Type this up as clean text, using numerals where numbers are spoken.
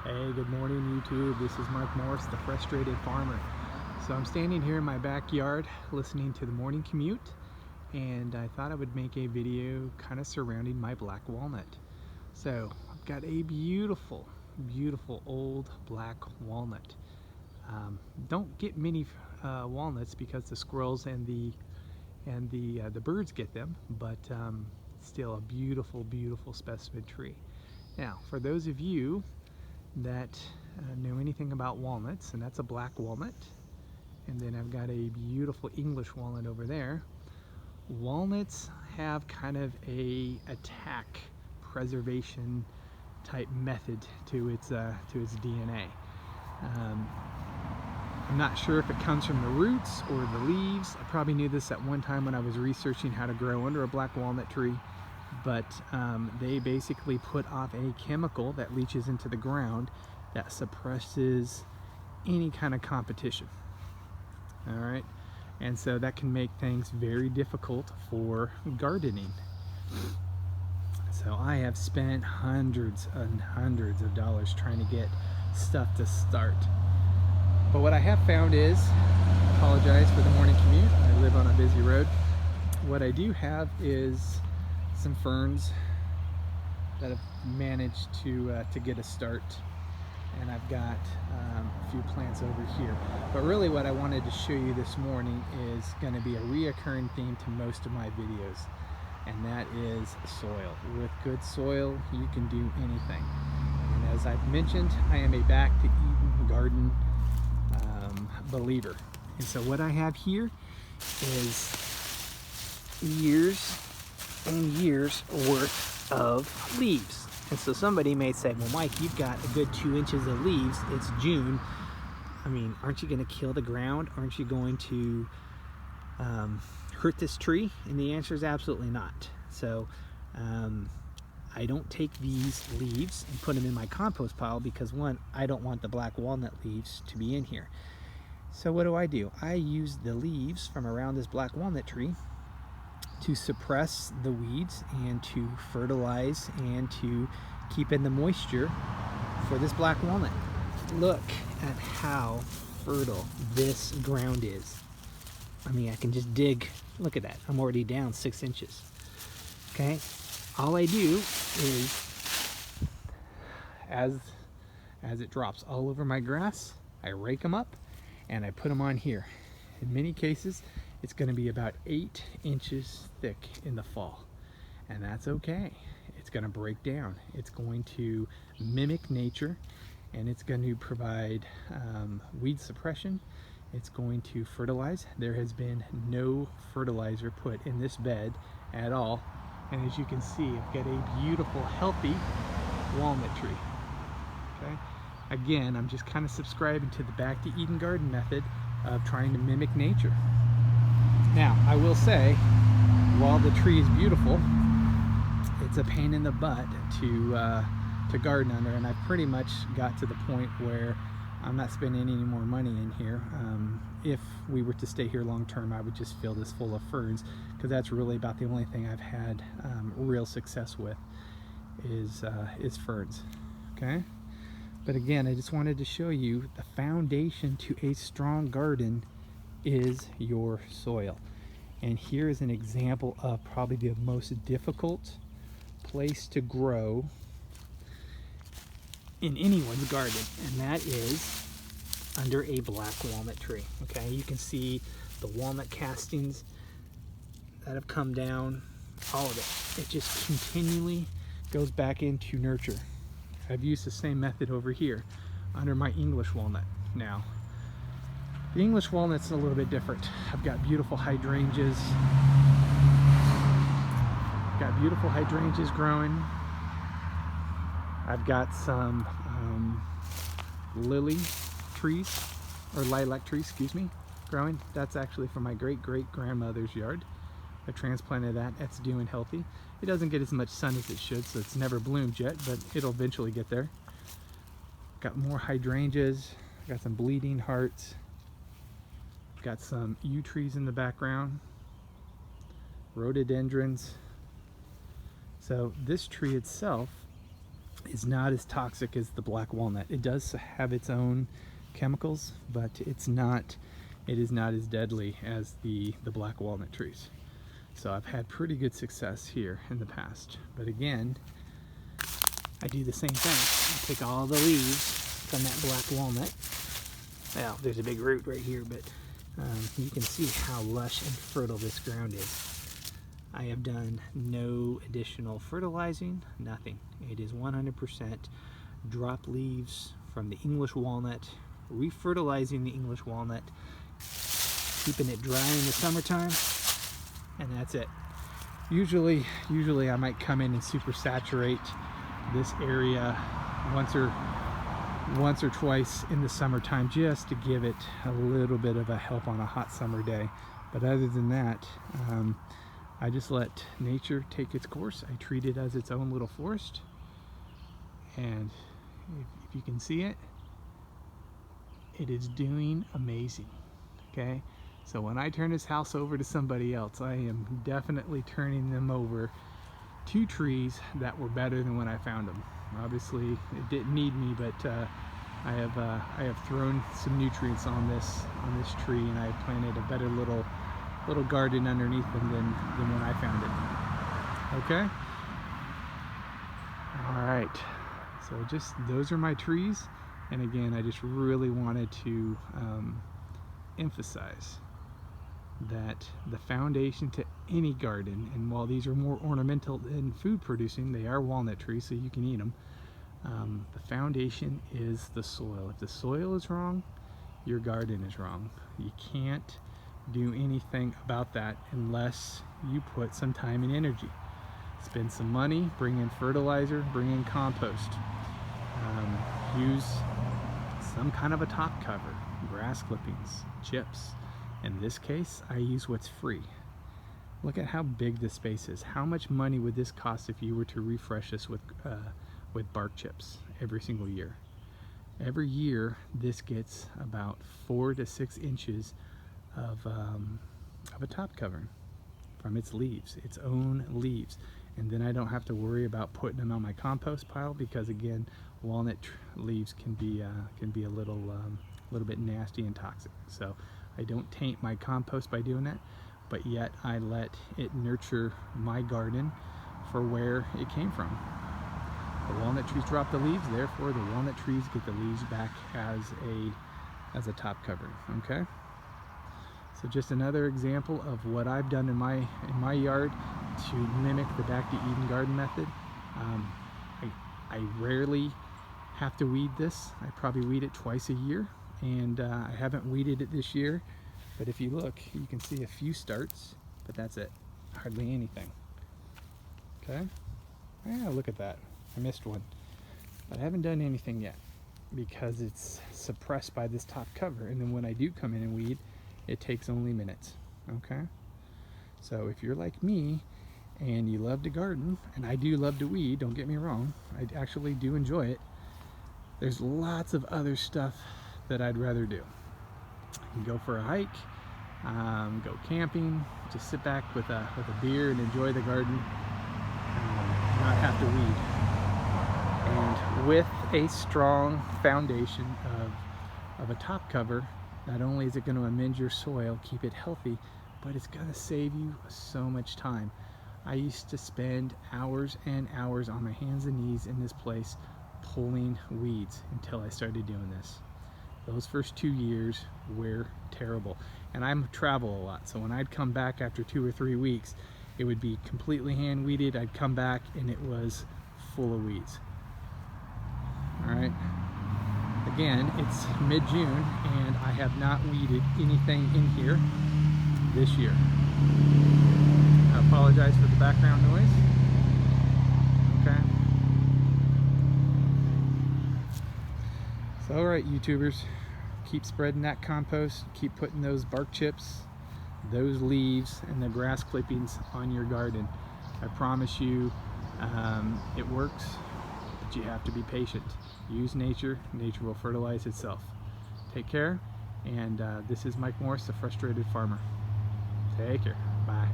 Hey, good morning YouTube. This is Mark Morris, the Frustrated Farmer. So I'm standing here in my backyard listening to the morning commute, and I thought I would make a video kind of surrounding my black walnut. So I've got a beautiful, beautiful old black walnut. Don't get many walnuts because the squirrels and the birds get them, but still a beautiful, beautiful specimen tree. Now, for those of you that know anything about walnuts, and that's a black walnut, and then I've got a beautiful English walnut over there. Walnuts have kind of a attack preservation type method to its DNA. I'm not sure if it comes from the roots or the leaves. I probably knew this at one time when I was researching how to grow under a black walnut tree, but they basically put off a chemical that leaches into the ground that suppresses any kind of competition. All right, and so that can make things very difficult for gardening. So I have spent hundreds and hundreds of dollars trying to get stuff to start. But what I have found is, I apologize for the morning commute, I live on a busy road. What I do have is some ferns that have managed to get a start, and I've got a few plants over here. But really what I wanted to show you this morning is going to be a reoccurring theme to most of my videos, and that is soil. With good soil you can do anything, and as I've mentioned, I am a back to Eden garden believer. And so what I have here is years and years worth of leaves. And so somebody may say, well, Mike, you've got a good 2 inches of leaves. It's June. I mean, aren't you going to kill the ground? Aren't you going to hurt this tree? And the answer is absolutely not. So I don't take these leaves and put them in my compost pile because, one, I don't want the black walnut leaves to be in here. So what do? I use the leaves from around this black walnut tree to suppress the weeds and to fertilize and to keep in the moisture for this black walnut. Look at how fertile this ground is. I mean, I can just dig. Look at that. I'm already down 6 inches. Okay. All I do is, as it drops all over my grass, I rake them up and I put them on here. In many cases, it's going to be about 8 inches thick in the fall, and that's okay. It's going to break down. It's going to mimic nature, and it's going to provide weed suppression. It's going to fertilize. There has been no fertilizer put in this bed at all, and as you can see, I've got a beautiful, healthy walnut tree. Okay. Again, I'm just kind of subscribing to the Back to Eden garden method of trying to mimic nature. Now, I will say, while the tree is beautiful, it's a pain in the butt to garden under, and I've pretty much got to the point where I'm not spending any more money in here. If we were to stay here long term, I would just fill this full of ferns, because that's really about the only thing I've had real success with is ferns. Okay. But again, I just wanted to show you the foundation to a strong garden is your soil. And here is an example of probably the most difficult place to grow in anyone's garden, and that is under a black walnut tree. Okay, you can see the walnut castings that have come down, all of it. It just continually goes back into nurture. I've used the same method over here under my English walnut. Now, the English walnut's a little bit different. I've got beautiful hydrangeas. Growing. I've got some lily trees, or lilac trees, excuse me, growing. That's actually from my great-great-grandmother's yard. I transplanted that. It's doing healthy. It doesn't get as much sun as it should, so it's never bloomed yet, but it'll eventually get there. Got more hydrangeas. Got some bleeding hearts. Got some yew trees in the background. Rhododendrons. So this tree itself is not as toxic as the black walnut. It does have its own chemicals, but it is not as deadly as the black walnut trees. So I've had pretty good success here in the past. But again, I do the same thing. I take all the leaves from that black walnut. Well, there's a big root right here, but you can see how lush and fertile this ground is. I have done no additional fertilizing, nothing. It is 100% drop leaves from the English walnut, refertilizing the English walnut, keeping it dry in the summertime, and that's it. Usually I might come in and super saturate this area once or twice in the summertime, just to give it a little bit of a help on a hot summer day. But other than that, I just let nature take its course. I treat it as its own little forest, and if you can see it, it is doing amazing. Okay, so when I turn this house over to somebody else, I am definitely turning them over 2 trees that were better than when I found them. Obviously it didn't need me, but I have thrown some nutrients on this tree, and I have planted a better little garden underneath them than when I found it. Okay? Alright, so just those are my trees, and again, I just really wanted to emphasize that the foundation to any garden, and while these are more ornamental than food producing, they are walnut trees, so you can eat them. The foundation is the soil. If the soil is wrong, your garden is wrong. You can't do anything about that unless you put some time and energy. Spend some money, bring in fertilizer, bring in compost. Use some kind of a top cover, grass clippings, chips. In this case, I use what's free. Look at how big this space is. How much money would this cost if you were to refresh this with bark chips every single year? Every year, this gets about 4 to 6 inches of a top covering from its leaves, its own leaves. And then I don't have to worry about putting them on my compost pile, because again, walnut leaves can be a little bit nasty and toxic. So I don't taint my compost by doing that, but yet I let it nurture my garden for where it came from. The walnut trees drop the leaves, therefore the walnut trees get the leaves back as a top covering. Okay? So just another example of what I've done in my yard to mimic the Back to Eden garden method. I rarely have to weed this. I probably weed it twice a year, and I haven't weeded it this year. But if you look, you can see a few starts, but that's it. Hardly anything. Okay? Yeah, look at that. I missed one. But I haven't done anything yet because it's suppressed by this top cover. And then when I do come in and weed, it takes only minutes. Okay? So if you're like me and you love to garden, and I do love to weed, don't get me wrong, I actually do enjoy it, there's lots of other stuff that I'd rather do. You can go for a hike, go camping, just sit back with a beer and enjoy the garden, not have to weed. And with a strong foundation of a top cover, not only is it going to amend your soil, keep it healthy, but it's going to save you so much time. I used to spend hours and hours on my hands and knees in this place pulling weeds until I started doing this. Those first 2 years were terrible. And I travel a lot, so when I'd come back after 2 or 3 weeks, it would be completely hand weeded. I'd come back and it was full of weeds. All right. Again, it's mid-June and I have not weeded anything in here this year. I apologize for the background noise. Okay. So, all right, YouTubers, keep spreading that compost, keep putting those bark chips, those leaves, and the grass clippings on your garden. I promise you, it works, but you have to be patient. Use nature. Nature will fertilize itself. Take care, and this is Mike Morris, the Frustrated Farmer. Take care. Bye.